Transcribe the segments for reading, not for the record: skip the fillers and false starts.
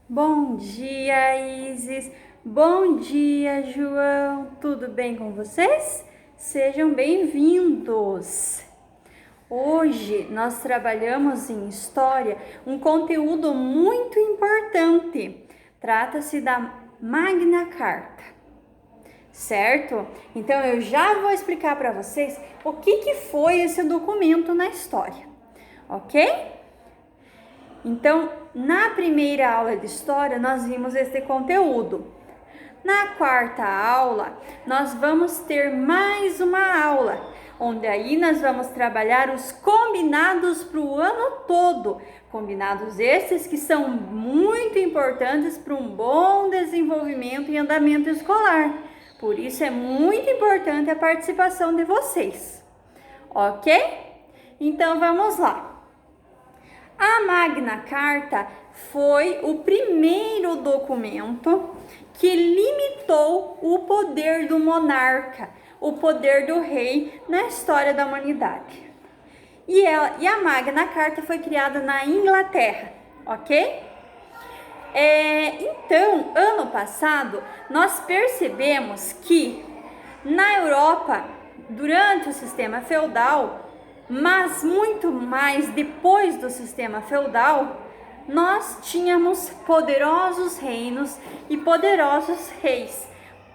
Bom dia, Isis. Bom dia, João. Tudo bem com vocês? Sejam bem-vindos. Hoje nós trabalhamos em história um conteúdo muito importante. Trata-se da Magna Carta, certo? Então eu já vou explicar para vocês o que foi esse documento na história, ok? Então, na primeira aula de história, nós vimos esse conteúdo. Na quarta aula, nós vamos ter mais uma aula, onde aí nós vamos trabalhar os combinados para o ano todo. Combinados esses que são muito importantes para um bom desenvolvimento e andamento escolar. Por isso é muito importante a participação de vocês, ok? Então, vamos lá. A Magna Carta foi o primeiro documento que limitou o poder do monarca, o poder do rei na história da humanidade. E a Magna Carta foi criada na Inglaterra, ok? Então, ano passado, nós percebemos que na Europa, durante o sistema feudal, mas muito mais depois do sistema feudal, nós tínhamos poderosos reinos e poderosos reis,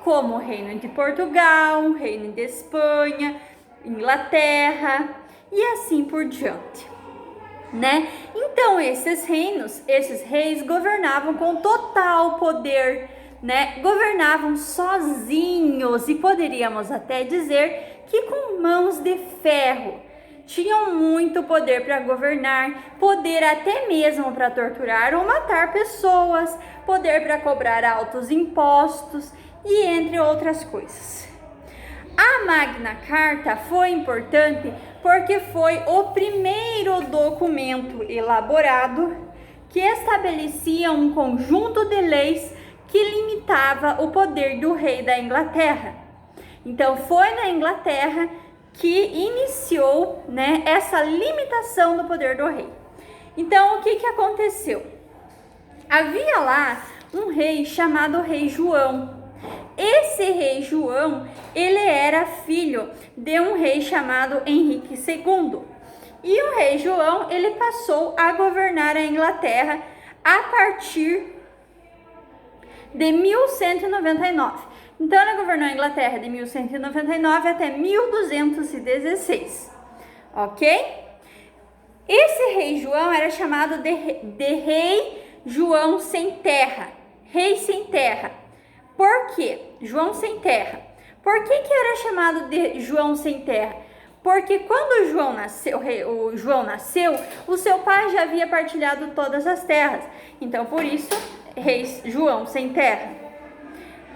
como o reino de Portugal, o reino de Espanha, Inglaterra e assim por diante, né? Então esses reinos, esses reis governavam com total poder, né? Governavam sozinhos e poderíamos até dizer que com mãos de ferro. Tinham muito poder para governar, poder até mesmo para torturar ou matar pessoas, poder para cobrar altos impostos e entre outras coisas. A Magna Carta foi importante porque foi o primeiro documento elaborado que estabelecia um conjunto de leis que limitava o poder do rei da Inglaterra. Então foi na Inglaterra que iniciou, né, essa limitação do poder do rei. Então, o que aconteceu? Havia lá um rei chamado Rei João. Esse Rei João, ele era filho de um rei chamado Henrique II. E o Rei João, ele passou a governar a Inglaterra a partir de 1199. Então, ela governou a Inglaterra de 1199 até 1216, ok? Esse rei João era chamado de Rei João Sem Terra, Rei Sem Terra. Por quê? João Sem Terra. Por que era chamado de João Sem Terra? Porque quando o João nasceu, o seu pai já havia partilhado todas as terras. Então, por isso, Rei João Sem Terra.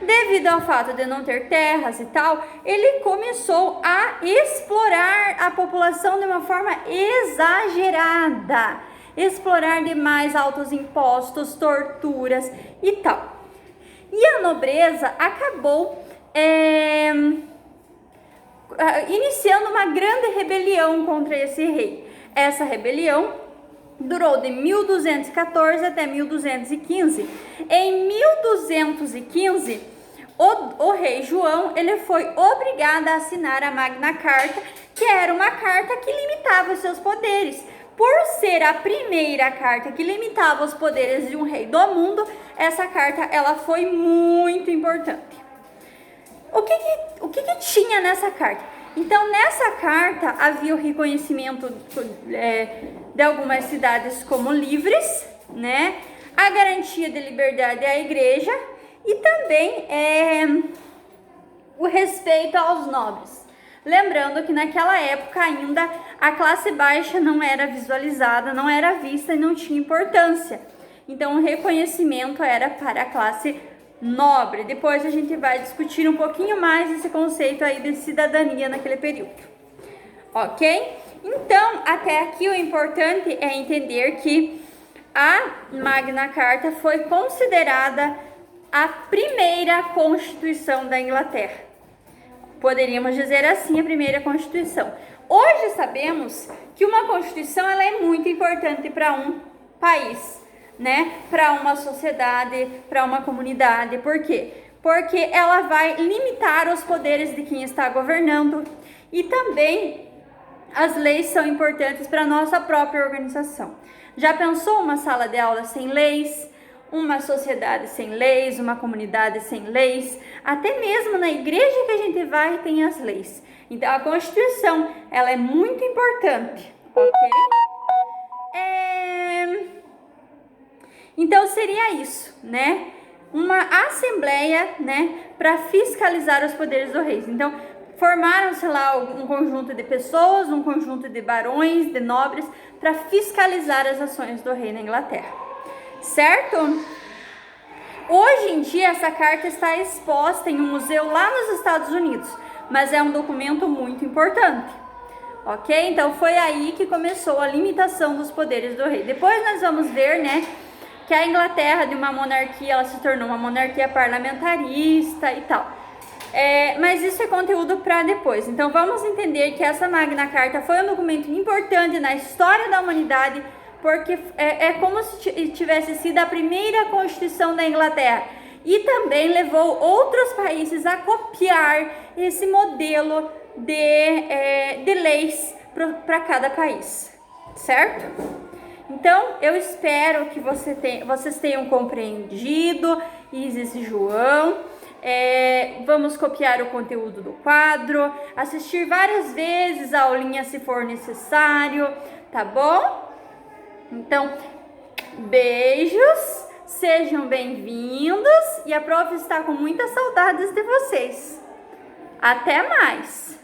Devido ao fato de não ter terras e tal, ele começou a explorar a população de uma forma exagerada. Explorar demais altos impostos, torturas e tal. E a nobreza acabou iniciando uma grande rebelião contra esse rei. Essa rebelião durou de 1214 até 1215. Em 1215, o rei João, ele foi obrigado a assinar a Magna Carta, que era uma carta que limitava os seus poderes. Por ser a primeira carta que limitava os poderes de um rei do mundo, essa carta ela foi muito importante. O que tinha nessa carta? Então, nessa carta havia o reconhecimento de algumas cidades como livres, né? A garantia de liberdade à igreja e também o respeito aos nobres. Lembrando que naquela época ainda a classe baixa não era visualizada, não era vista e não tinha importância. Então, o reconhecimento era para a classe nobre. Depois a gente vai discutir um pouquinho mais esse conceito aí de cidadania naquele período, ok? Então, até aqui o importante é entender que a Magna Carta foi considerada a primeira Constituição da Inglaterra. Poderíamos dizer assim, a primeira Constituição. Hoje sabemos que uma Constituição ela é muito importante para um país. né, para uma sociedade, para uma comunidade. Por quê? Porque ela vai limitar os poderes de quem está governando e também as leis são importantes para a nossa própria organização. Já pensou uma sala de aula sem leis? Uma sociedade sem leis, uma comunidade sem leis? Até mesmo na igreja que a gente vai tem as leis. Então a Constituição, ela é muito importante, ok? Então seria isso, né? Uma assembleia, né, para fiscalizar os poderes do rei. Então, formaram-se lá um conjunto de pessoas, um conjunto de barões, de nobres, para fiscalizar as ações do rei na Inglaterra, certo? Hoje em dia, essa carta está exposta em um museu lá nos Estados Unidos, mas é um documento muito importante, ok? Então, foi aí que começou a limitação dos poderes do rei. Depois nós vamos ver, né, que a Inglaterra, de uma monarquia, ela se tornou uma monarquia parlamentarista e tal. Mas isso é conteúdo para depois. Então vamos entender que essa Magna Carta foi um documento importante na história da humanidade, porque é como se tivesse sido a primeira Constituição da Inglaterra. E também levou outros países a copiar esse modelo de leis para cada país, certo? Então, eu espero que vocês tenham compreendido, Isis e João. Vamos copiar o conteúdo do quadro, assistir várias vezes a aulinha se for necessário, tá bom? Então, beijos, sejam bem-vindos e a prof está com muitas saudades de vocês. Até mais!